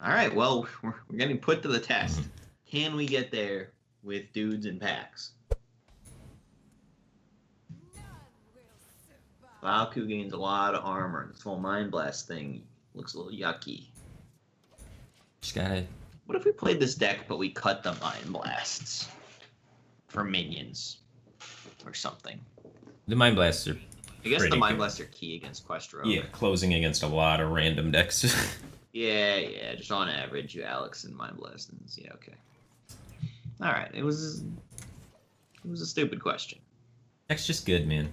All right, well, we're getting put to the test. Can we get there with dudes and packs? Valku gains a lot of armor, and this whole Mind Blast thing looks a little yucky. Just gotta... What if we played this deck, but we cut the Mind Blasts for minions or something? The Mind Blasts are I guess the pretty Mind good. Blasts are key against Quest Rogue. Yeah, closing against a lot of random decks. Yeah, just on average, you Alex and Mind Blast, and yeah, okay. All right, it was a stupid question. Deck's just good, man.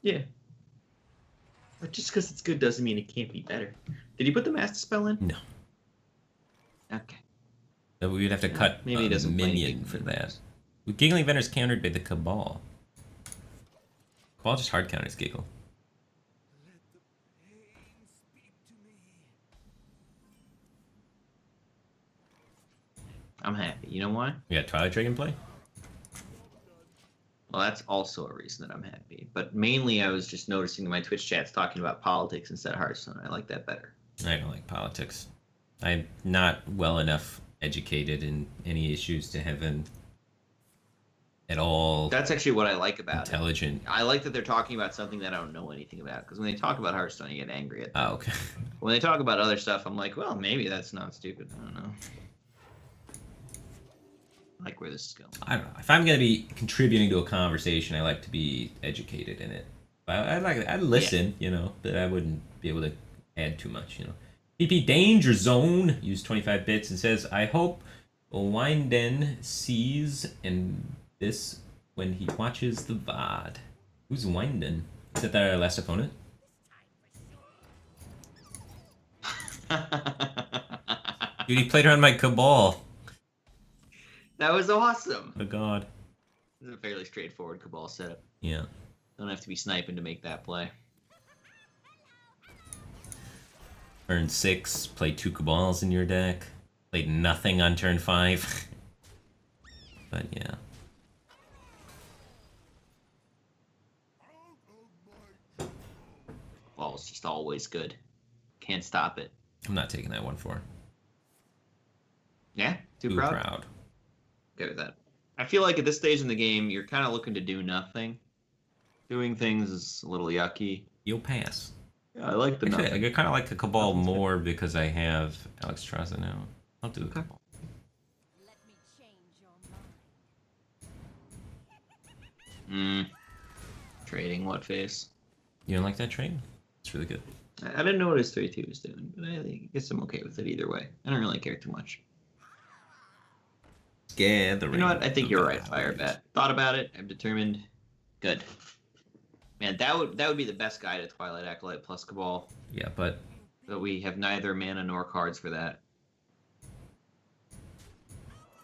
Yeah. But just because it's good doesn't mean it can't be better. Did he put the Master Spell in? No. Okay. So we would have to cut maybe he doesn't minion for that. With Giggling Vendor's countered by the Cabal. Cabal just hard counters Giggle. I'm happy. You know why? We got Twilight Dragon play? Well, that's also a reason that I'm happy. But mainly I was just noticing my Twitch chats talking about politics instead of Hearthstone. I like that better. I don't like politics. I'm not well enough educated in any issues to have an at all. That's actually what I like about intelligent. I like that they're talking about something that I don't know anything about. Because when they talk about Hearthstone, you get angry at them. Oh, okay. When they talk about other stuff, I'm like, well, maybe that's not stupid. I don't know. I like where this is going. I don't know. If I'm going to be contributing to a conversation, I like to be educated in it. I'd listen, you know, but I wouldn't be able to add too much, you know. PP Danger Zone used 25 bits and says, I hope Winden sees and this when he watches the VOD. Who's Winden? Is that our last opponent? Dude, he played around my Cabal. That was awesome. Oh god. This is a fairly straightforward Cabal setup. Yeah. Don't have to be sniping to make that play. Turn 6, play 2 Cabals in your deck. Played nothing on turn 5. But yeah. Cabal's just always good. Can't stop it. I'm not taking that 1-4. Yeah? Too proud? Okay with that. I feel like at this stage in the game, you're kind of looking to do nothing. Doing things is a little yucky. You'll pass. Yeah, I like the Actually, I kind of like the Cabal more because I have Alex Traza now. I'll do the Cabal. Let me change your mind. Trading what face? You don't like that trade? It's really good. I didn't know what his 3-2 was doing, but I guess I'm okay with it either way. I don't really care too much. Gathering. You know what? I think you're right, Firebat. Thought about it. I'm determined. Good. Man, that would be the best guy to Twilight Acolyte plus Cabal. Yeah, but we have neither mana nor cards for that.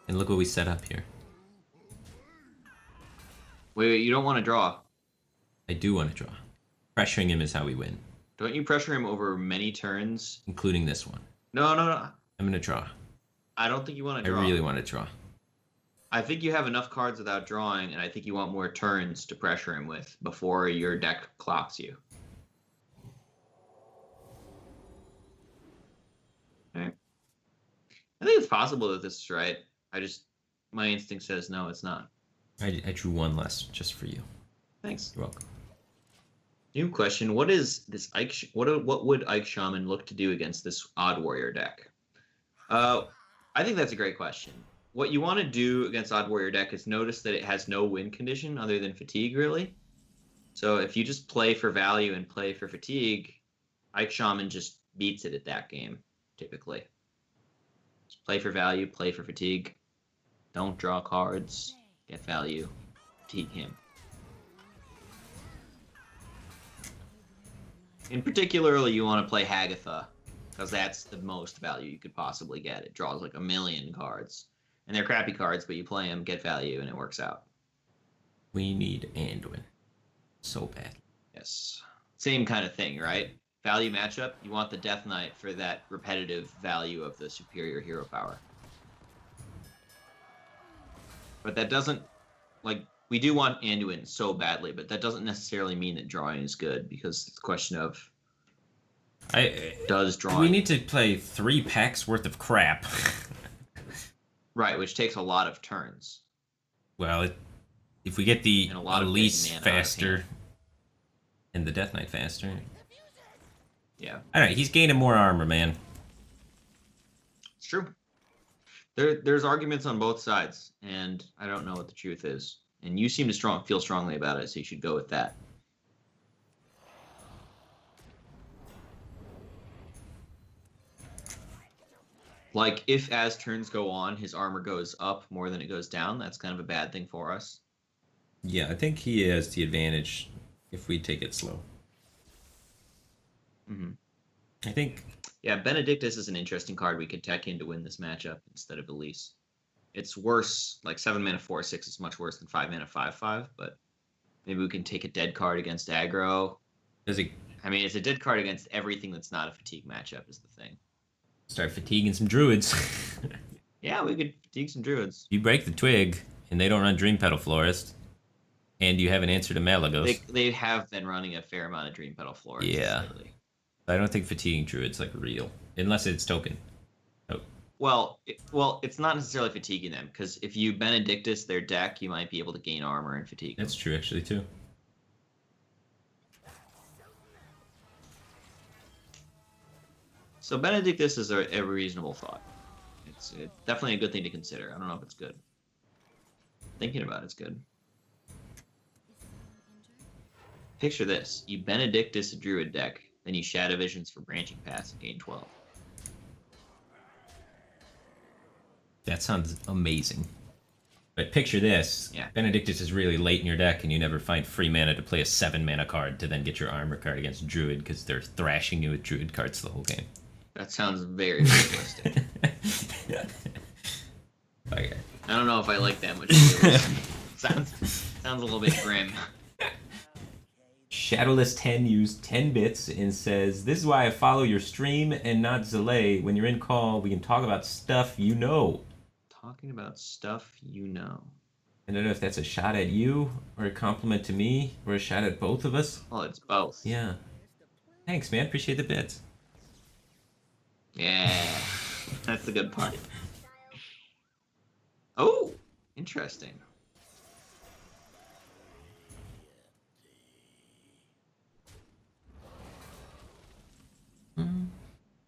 And look what we set up here. Wait, you don't want to draw. I do want to draw. Pressuring him is how we win. Don't you pressure him over many turns? Including this one. No. I'm going to draw. I don't think you want to draw. I really want to draw. I think you have enough cards without drawing, and I think you want more turns to pressure him with before your deck clocks you. Okay. I think it's possible that this is right. My instinct says no, it's not. I drew one less just for you. Thanks. You're welcome. New question: what is this Ike? What would Ike Shaman look to do against this Odd Warrior deck? I think that's a great question. What you want to do against Odd Warrior deck is notice that it has no win condition other than fatigue, really. So if you just play for value and play for fatigue, Ike Shaman just beats it at that game, typically. Just play for value, play for fatigue. Don't draw cards, get value, fatigue him. In particularly, you want to play Hagatha, because that's the most value you could possibly get. It draws like 1,000,000 cards. And they're crappy cards, but you play them, get value, and it works out. We need Anduin. So bad. Yes. Same kind of thing, right? Value matchup, you want the Death Knight for that repetitive value of the superior hero power. But that doesn't, we do want Anduin so badly, but that doesn't necessarily mean that drawing is good, because it's a question of does drawing. We need to play 3 packs worth of crap. Right, which takes a lot of turns. Well, if we get the And a lot of Elise big mana out of faster hand. and the Death Knight faster. Yeah, I don't know, he's gaining more armor, man. it's true. There's arguments on both sides, and I don't know what the truth is. And you seem to feel strongly about it, so you should go with that. Like, if as turns go on, his armor goes up more than it goes down, that's kind of a bad thing for us. Yeah, I think he has the advantage if we take it slow. Mm-hmm. I think... Yeah, Benedictus is an interesting card we could tech in to win this matchup instead of Elise. It's worse, like 7 mana 4/6 is much worse than 5 mana 5/5, but maybe we can take a dead card against aggro. Does it I mean, it's a dead card against everything that's not a fatigue matchup is the thing. start fatiguing some druids? Yeah, we could fatigue some druids. You break the twig, and they don't run Dream Petal Florist, and you have an answer to Malagos. They have been running a fair amount of Dream Petal Florist lately. I don't think fatiguing druid's like real, unless it's token. Oh. Well, it's not necessarily fatiguing them, because if you Benedictus their deck, you might be able to gain armor and fatigue. That's true, actually, too. So Benedictus is a reasonable thought. It's definitely a good thing to consider. I don't know if it's good. Thinking about it's good. Picture this. You Benedictus a druid deck, then you Shadow Visions for Branching Paths and gain 12. That sounds amazing. But picture this. Yeah. Benedictus is really late in your deck, and you never find free mana to play a 7 mana card to then get your armor card against Druid, because they're thrashing you with Druid cards the whole game. That sounds very realistic. Okay. I don't know if I like that much. sounds a little bit grim. Shadowless 10 used 10 bits and says, "This is why I follow your stream and not Zalae. When you're in call, we can talk about stuff you know." Talking about stuff you know. I don't know if that's a shot at you, or a compliment to me, or a shot at both of us. Well, it's both. Yeah. Thanks, man. Appreciate the bits. Yeah. That's the good part. Oh, interesting.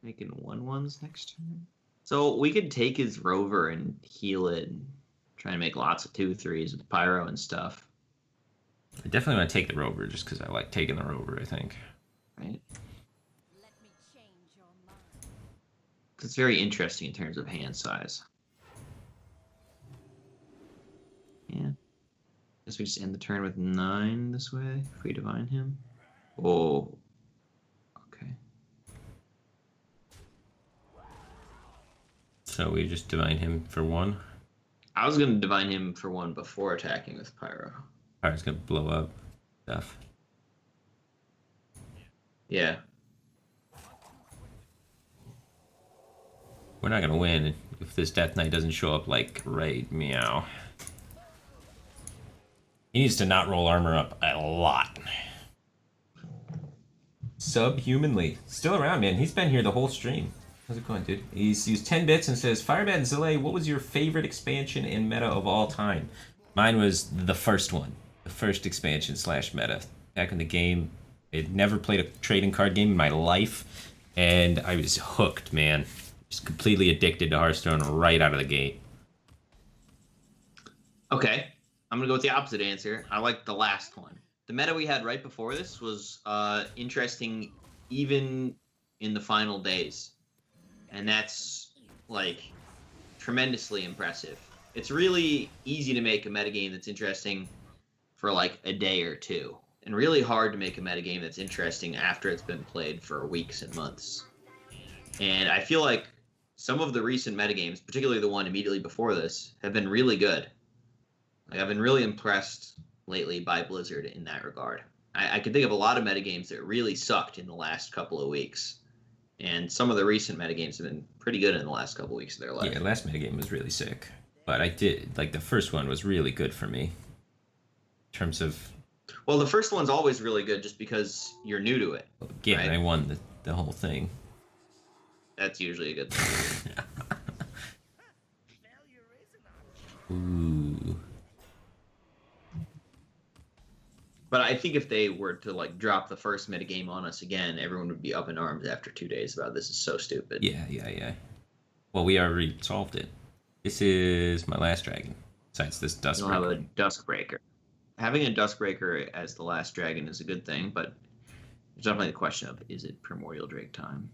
Making 1/1s next turn. So we could take his rover and heal it and try and make lots of 2/3s with pyro and stuff. I definitely want to take the rover just because I like taking the rover, I think. Right? Let me change your mind. It's very interesting in terms of hand size. Yeah. Guess we just end the turn with 9 this way if we divine him. Oh. Okay. So we just divine him for 1. I was going to divine him for 1 before attacking with pyro. Pyro's gonna blow up stuff. Yeah. We're not gonna win if this Death Knight doesn't show up like right meow. He needs to not roll armor up a lot. Subhumanly. Still around, man. He's been here the whole stream. How's it going, dude? He's used 10 bits and says, Firebat and Zalae, what was your favorite expansion and meta of all time? Mine was the first one. The first expansion / meta. Back in the game, I'd never played a trading card game in my life, and I was hooked, man. Just completely addicted to Hearthstone right out of the gate. Okay. I'm going to go with the opposite answer. I like the last one. The meta we had right before this was interesting even in the final days. And that's, like, tremendously impressive. It's really easy to make a metagame that's interesting for, like, a day or two. And really hard to make a metagame that's interesting after it's been played for weeks and months. And I feel like some of the recent metagames, particularly the one immediately before this, have been really good. Like, I've been really impressed lately by Blizzard in that regard. I can think of a lot of metagames that really sucked in the last couple of weeks. And some of the recent metagames have been pretty good in the last couple of weeks of their life. Yeah, last metagame was really sick. But I did, like, the first one was really good for me. In terms of... Well, the first one's always really good just because you're new to it. Yeah, right? I won the whole thing. That's usually a good thing. Ooh. But I think if they were to like drop the first metagame on us again, everyone would be up in arms after 2 days about this is so stupid. Yeah. Well, we already solved it. This is my last dragon. Besides this You'll have Duskbreaker. a Duskbreaker. Having a Duskbreaker as the last dragon is a good thing, but there's definitely the question of, is it Primordial Drake time?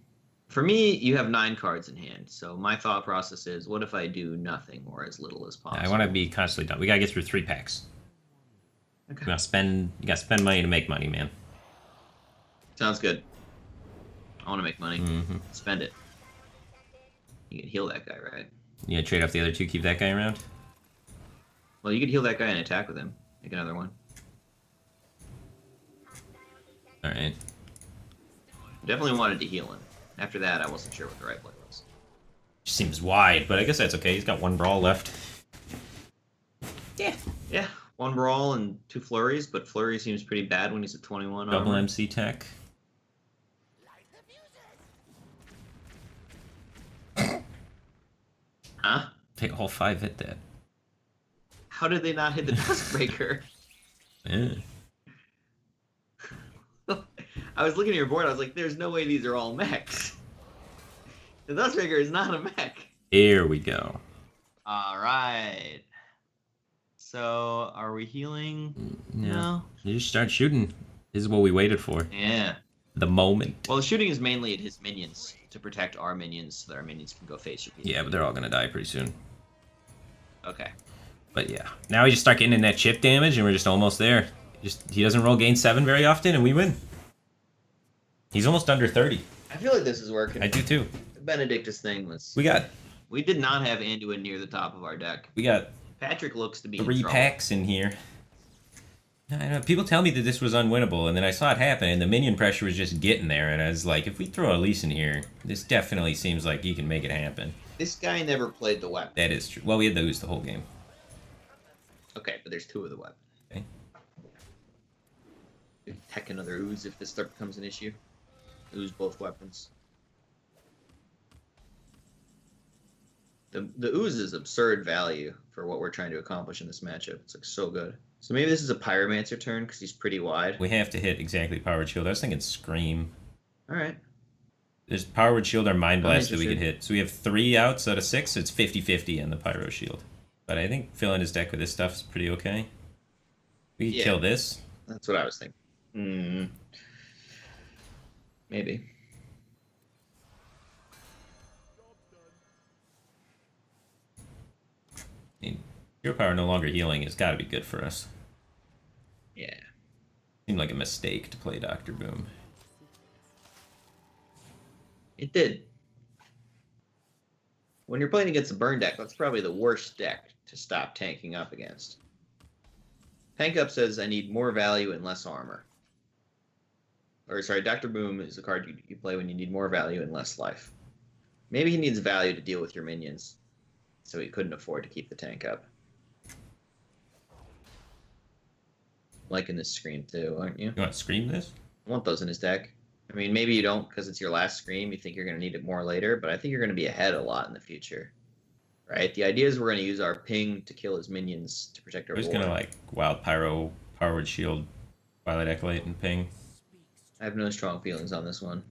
For me, you have 9 cards in hand, so my thought process is, what if I do nothing or as little as possible? I want to be constantly done. We gotta get through 3 packs. Okay. You gotta spend money to make money, man. Sounds good. I want to make money. Mm-hmm. Spend it. You can heal that guy, right? You gonna trade off the other 2, keep that guy around? Well, you could heal that guy and attack with him. Make another one. Alright. Definitely wanted to heal him. After that, I wasn't sure what the right play was. Seems wide, but I guess that's okay. He's got 1 brawl left. Yeah. Yeah, 1 brawl and 2 flurries, but flurry seems pretty bad when he's at 21. Double armor. MC tech. Huh? They all 5 hit that. How did they not hit the Duskbreaker? Yeah. I was looking at your board. I was like, "There's no way these are all mechs." The Duskbreaker is not a mech. Here we go. All right. So, are we healing? Yeah. You just start shooting. This is what we waited for. Yeah. The moment. Well, the shooting is mainly at his minions to protect our minions, so that our minions can go face repeat. Yeah, but they're all gonna die pretty soon. Okay. But yeah, now we just start getting in that chip damage, and we're just almost there. He doesn't roll gain 7 very often, and we win. He's almost under 30. I feel like this is working. I do too. The Benedictus thing was. We did not have Anduin near the top of our deck. got Patrick looks to be in 3 trouble. packs in here. I know people tell me that this was unwinnable, and then I saw it happen, and the minion pressure was just getting there, and I was like, if we throw Elise in here, this definitely seems like you can make it happen. This guy never played the weapon. That is true. Well, we had the ooze the whole game. Okay, but there's 2 of the weapon. Okay. We can tech another ooze if this start becomes an issue. Ooze both weapons. The ooze is absurd value for what we're trying to accomplish in this matchup. It's like so good. So maybe this is a Pyromancer turn because he's pretty wide. We have to hit exactly Powered Shield. I was thinking Scream. All right. There's Powered Shield or Mind Blast that we interested. could hit. So we have 3 outs out of 6, so it's 50-50 in the Pyro Shield. But I think filling his deck with this stuff is pretty okay. We could kill this. That's what I was thinking. Maybe. I mean, Hero Power no longer healing has got to be good for us. Yeah. Seemed like a mistake to play Dr. Boom. It did. When you're playing against a burn deck, that's probably the worst deck to stop tanking up against. Tank Up says I need more value and less armor. Or sorry, Dr. Boom is the card you play when you need more value and less life. Maybe he needs value to deal with your minions, so he couldn't afford to keep the tank up. Liking this screen too, aren't you? You want to Scream this? I want those in his deck. I mean, maybe you don't because it's your last Scream. You think you're going to need it more later, but I think you're going to be ahead a lot in the future. Right? The idea is we're going to use our ping to kill his minions to protect our We're just board. going to, like, Wild Pyro, Powered Shield, Twilight Acolyte, and Ping. I have no strong feelings on this one.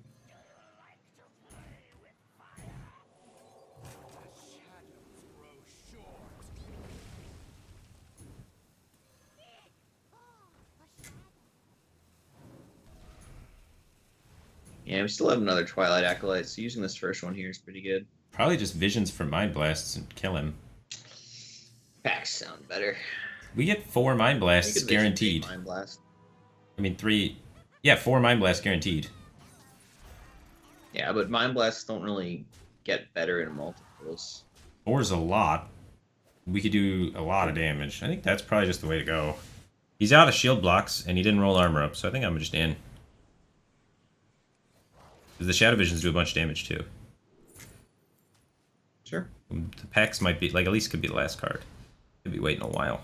Yeah, we still have another Twilight Acolyte, so using this first one here is pretty good. Probably just Visions for Mind Blasts and kill him. Packs sound better. We get 4 Mind You Blasts could vision guaranteed. take Mind Blast. I mean, 3... Yeah, 4 Mind Blasts guaranteed. Yeah, but Mind Blasts don't really get better in multiples. 4's a lot. We could do a lot of damage. I think that's probably just the way to go. He's out of shield blocks, and he didn't roll armor up, so I think I'm just in. Because the Shadow Visions do a bunch of damage, too. Sure. The packs might be... Like, at least could be the last card. Could be waiting a while.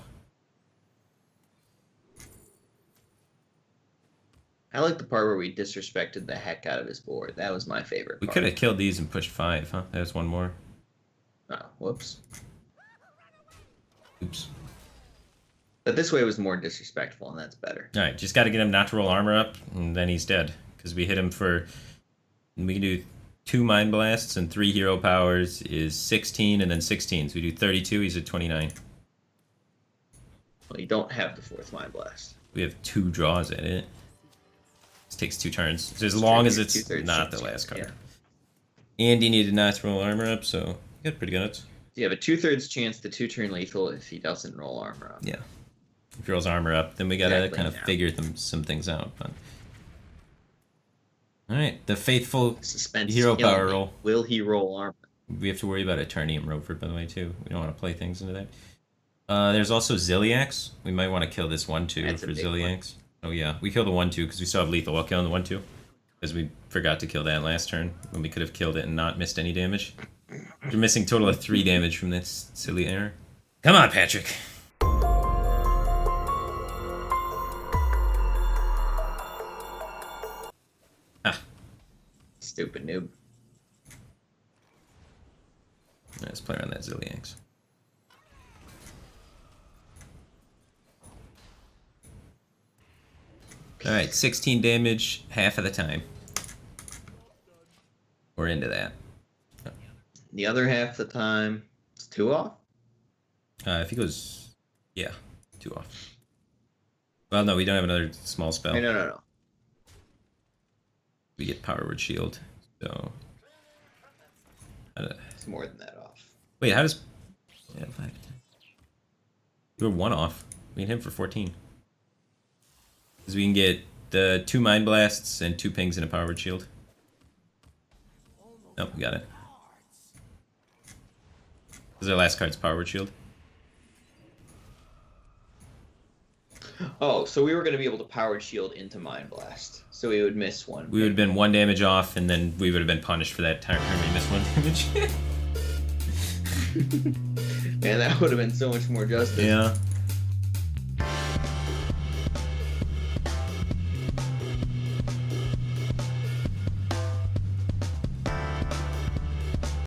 I like the part where we disrespected the heck out of his board. That was my favorite We part. could have killed these and pushed 5, huh? There's one more. Oh, whoops. Oops. But this way was more disrespectful, and that's better. Alright, just got to get him not to roll armor up, and then he's dead. Because we hit him for... We can do 2 Mind Blasts and 3 Hero Powers is 16 and then 16. So we do 32, he's at 29. Well, you don't have the 4th Mind Blast. We have 2 draws at it. This takes 2 turns. So as It's long true, as you're it's two-thirds not the chance, last card. yeah. Andy needed not to roll armor up, so he got pretty good. You have a 2/3 chance to 2-turn lethal if he doesn't roll armor up. Yeah. If he rolls armor up, then we gotta Exactly, kind of yeah. figure some things out. But... Alright, the faithful Suspense. Hero is killing power me. roll. Will he roll armor? We have to worry about Eternium Rover, by the way, too. We don't want to play things into that. There's also Ziliax. We might want to kill this 1-2 That's a for big Ziliax. Oh, yeah. We kill the 1-2 because we still have lethal. I'll kill the 1-2. Because we forgot to kill that last turn when we could have killed it and not missed any damage. We're missing a total of 3 damage from this silly error. Come on, Patrick. Ah. Stupid noob. Let's play around that Ziliax. Alright, 16 damage half of the time. We're into that. The other half of the time, it's 2 off. If he goes... Yeah, 2 off. Well, no, we don't have another small spell. Hey, no. We get Power Word Shield, so... It's more than that off. Wait, how does... Yeah, 5, 10. We're 1 off. We can hit him for 14. Because we can get the 2 Mind Blasts and 2 pings and a Power Word Shield. Nope, we got it. Because our last card's Power Word Shield. Oh, so we were going to be able to powered shield into Mind Blast. So we would miss 1. We would have been 1 damage off, and then we would have been punished for that turn we missed 1 damage. Man, that would have been so much more justice. Yeah.